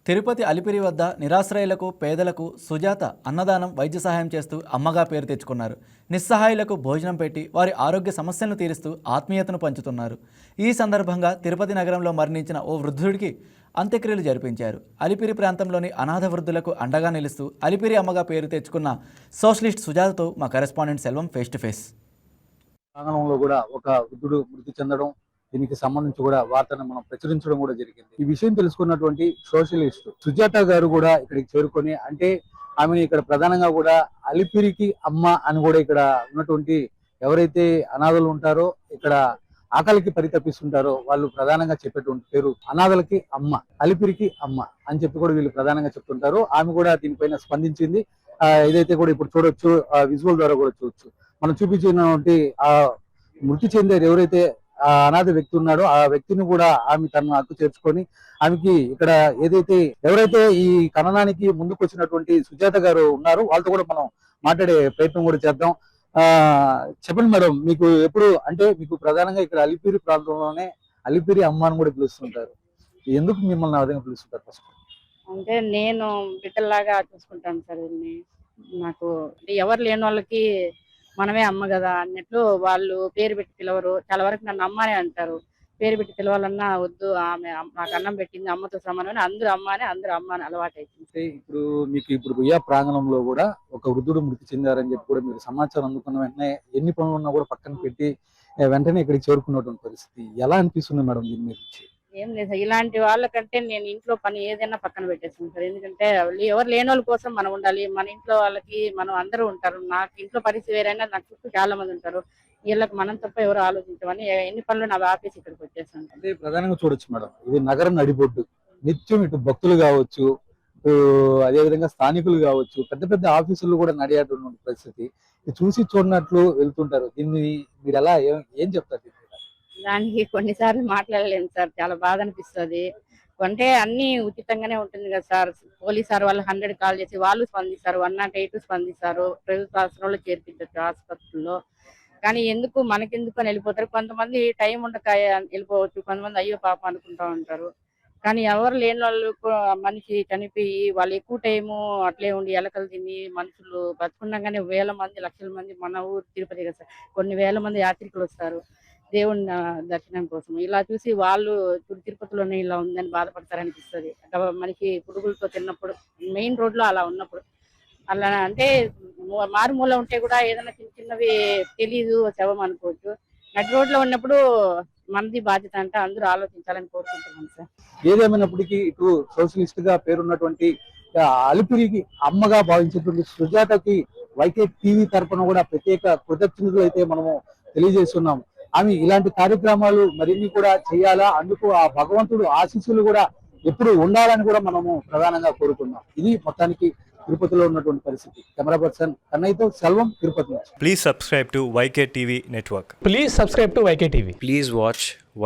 తిరుపతి అలిపిరి వద్ద నిరాశ్రయులకు పేదలకు సుజాత అన్నదానం వైద్య సహాయం చేస్తూ అమ్మగా పేరు తెచ్చుకున్నారు. నిస్సహాయులకు భోజనం పెట్టి వారి ఆరోగ్య సమస్యలను తీరుస్తూ ఆత్మీయతను పంచుతున్నారు. ఈ సందర్భంగా తిరుపతి నగరంలో మరణించిన ఓ వృద్ధుడికి అంత్యక్రియలు జరిపించారు. అలిపిరి ప్రాంతంలోని అనాథ వృద్ధులకు అండగా నిలుస్తూ అలిపిరి అమ్మగా పేరు తెచ్చుకున్న సోషలిస్ట్ సుజాతతో మా correspondent Selvam face to face. ప్రాంగణంలో కూడా ఒక వృద్ధుడు మృతి చెందడం, దీనికి సంబంధించి కూడా వార్తను మనం ప్రచురించడం కూడా జరిగింది. ఈ విషయం తెలుసుకున్నటువంటి సోషలిస్ట్ సుజాత గారు కూడా ఇక్కడికి చేరుకొని, అంటే ఆమె ఇక్కడ ప్రధానంగా కూడా అలిపిరికి అమ్మ అని కూడా ఇక్కడ ఉన్నటువంటి ఎవరైతే అనాథలు ఉంటారో, ఇక్కడ ఆకలికి పరితపిస్తుంటారో వాళ్ళు ప్రధానంగా చెప్పేటువంటి పేరు అనాథలకి అమ్మ, అలిపిరికి అమ్మ అని చెప్పి కూడా వీళ్ళు ప్రధానంగా చెప్తుంటారు. ఆమె కూడా దీనిపైన స్పందించింది. ఏదైతే కూడా ఇప్పుడు చూడొచ్చు, విజువల్ ద్వారా కూడా చూడొచ్చు. మనం చూపించినటువంటి ఆ మృతి చెందారు ఎవరైతే ఆ అనాథ వ్యక్తి ఉన్నాడో ఆ వ్యక్తిని కూడా ఆమె తనను హక్కు చేర్చుకొని ఆమెకి ఇక్కడ ఏదైతే ఎవరైతే ఈ ఖననానికి ముందుకు వచ్చినటువంటి సుజాత గారు ఉన్నారో వాళ్ళతో కూడా మనం మాట్లాడే ప్రయత్నం కూడా చేద్దాం. చెప్పండి మేడం, మీకు ఎప్పుడు అంటే మీకు ప్రధానంగా ఇక్కడ అలిపిరి ప్రాంతంలోనే అలిపిరి అమ్మ అని కూడా పిలుస్తుంటారు. ఎందుకు మిమ్మల్ని ఆ విధంగా పిలుస్తుంటారు? ఫస్ట్ అంటే నేను బిడ్డల్లాగా చూసుకుంటాను సార్ వీళ్ళని. నాకు ఎవరు లేని వాళ్ళకి మనమే అమ్మ కదా అన్నట్లు వాళ్ళు పేరు పెట్టి పిలవరు. చాలా వరకు నన్ను అమ్మనే అంటారు. పేరు పెట్టి పిలవాలన్నా వద్దు, ఆమె నాకు అన్నం పెట్టింది అమ్మతో సమానమని అందరూ అమ్మ అని అలవాటు అవుతుంది. ఇప్పుడు మీకు ఇప్పుడు గుయ్యా ప్రాంగణంలో కూడా ఒక వృద్ధుడు మృతి చెందారని చెప్పి కూడా మీరు సమాచారం అందుకున్న వెంటనే ఎన్ని పనులు ఉన్నా కూడా పక్కన పెట్టి వెంటనే ఇక్కడికి చేరుకున్నటువంటి పరిస్థితి ఎలా అనిపిస్తుంది మేడం దీని మీద? ఏం లేదు సార్, ఇలాంటి వాళ్ళకంటే నేను ఇంట్లో పని ఏదైనా పక్కన పెట్టేస్తాను సార్. ఎందుకంటే ఎవరు లేని వాళ్ళ కోసం మనం ఉండాలి. మన ఇంట్లో వాళ్ళకి మనం అందరూ ఉంటారు. నాకు ఇంట్లో పరిస్థితి వేరైనా నాకు చుట్టూ చాలా మంది ఉంటారు. వీళ్ళకి మనం తప్ప ఎవరు ఆలోచించమని ఎన్ని పనులు నాకు ఆపేసి ఇక్కడికి వచ్చేస్తాను. అంటే ప్రధానంగా చూడొచ్చు మేడం, ఇది నగరం నడిబొడ్డు. నిత్యం ఇటు భక్తులు కావచ్చు, అదే విధంగా స్థానికులు కావచ్చు, పెద్ద పెద్ద ఆఫీసులు కూడా నడిచేటువంటి పరిస్థితి. ఇది చూసి చూడనట్లు వెళ్తుంటారు. దీన్ని మీరు ఎలా ఏం చెప్తారు? దానికి కొన్నిసార్లు మాట్లాడలేము సార్, చాలా బాధ అనిపిస్తుంది. అంటే అన్ని ఉచితంగానే ఉంటుంది కదా సార్. పోలీస్ సార్ వాళ్ళు 100 కాల్ చేసి వాళ్ళు స్పందిస్తారు, 108 స్పందిస్తారు, ప్రభుత్వ ఆసుపత్రుల్లో చేర్పించచ్చు హాస్పిటల్లో. కానీ ఎందుకు మనకెందుకు అని వెళ్ళిపోతారు. కొంతమంది టైం ఉండక వెళ్ళిపోవచ్చు, కొంతమంది అయ్యో పాప అనుకుంటా ఉంటారు. కానీ ఎవరు లేని వాళ్ళు మనిషి చనిపోయి వాళ్ళు ఎక్కువ టైము అట్లే ఉండి ఎలకలు తిని మనుషులు బతుకుండగానే వేల మంది లక్షల మంది మన ఊరు తిరుపతి కదా సార్, కొన్ని వేల మంది యాత్రికులు వస్తారు దేవుని దర్శనం కోసం. ఇలా చూసి వాళ్ళు ఇప్పుడు తిరుపతిలోనే ఇలా ఉందని బాధపడతారనిపిస్తుంది. మనకి పురుగులతో తిన్నప్పుడు మెయిన్ రోడ్ లో అలా ఉన్నప్పుడు అలా అంటే మారుమూల ఉంటే కూడా ఏదైనా చిన్న చిన్నవి తెలీదు శవం అనుకోవచ్చు. నడి రోడ్ లో ఉన్నప్పుడు మనది బాధ్యత అంటే అందరూ ఆలోచించాలని కోరుకుంటున్నాను సార్. ఏదేమైనప్పటికీ ఇటు సోషలిస్ట్ గా పేరున్నటువంటి అలిపిరికి అమ్మగా భావించేటువంటి సుజాతకి వైకే టీవీ తరఫున కూడా ప్రత్యేక కృతజ్ఞతలు అయితే మనము తెలియజేస్తున్నాం. ఆమె ఇలాంటి కార్యక్రమాలు మరిన్ని కూడా చేయాలా, అందుకు ఆ భగవంతుడు ఆశీస్సులు కూడా ఎప్పుడు ఉండాలని కూడా మనము ప్రధానంగా కోరుకున్నాం. ఇది మొత్తానికి తిరుపతిలో ఉన్నటువంటి పరిస్థితి. కెమెరా పర్సన్ కన్నయ్యతో సెల్వం, తిరుపతి నుంచి. Please subscribe to YK TV Network. Please subscribe to YK TV. Please watch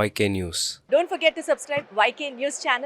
YK News. Don't forget to subscribe YK News channel.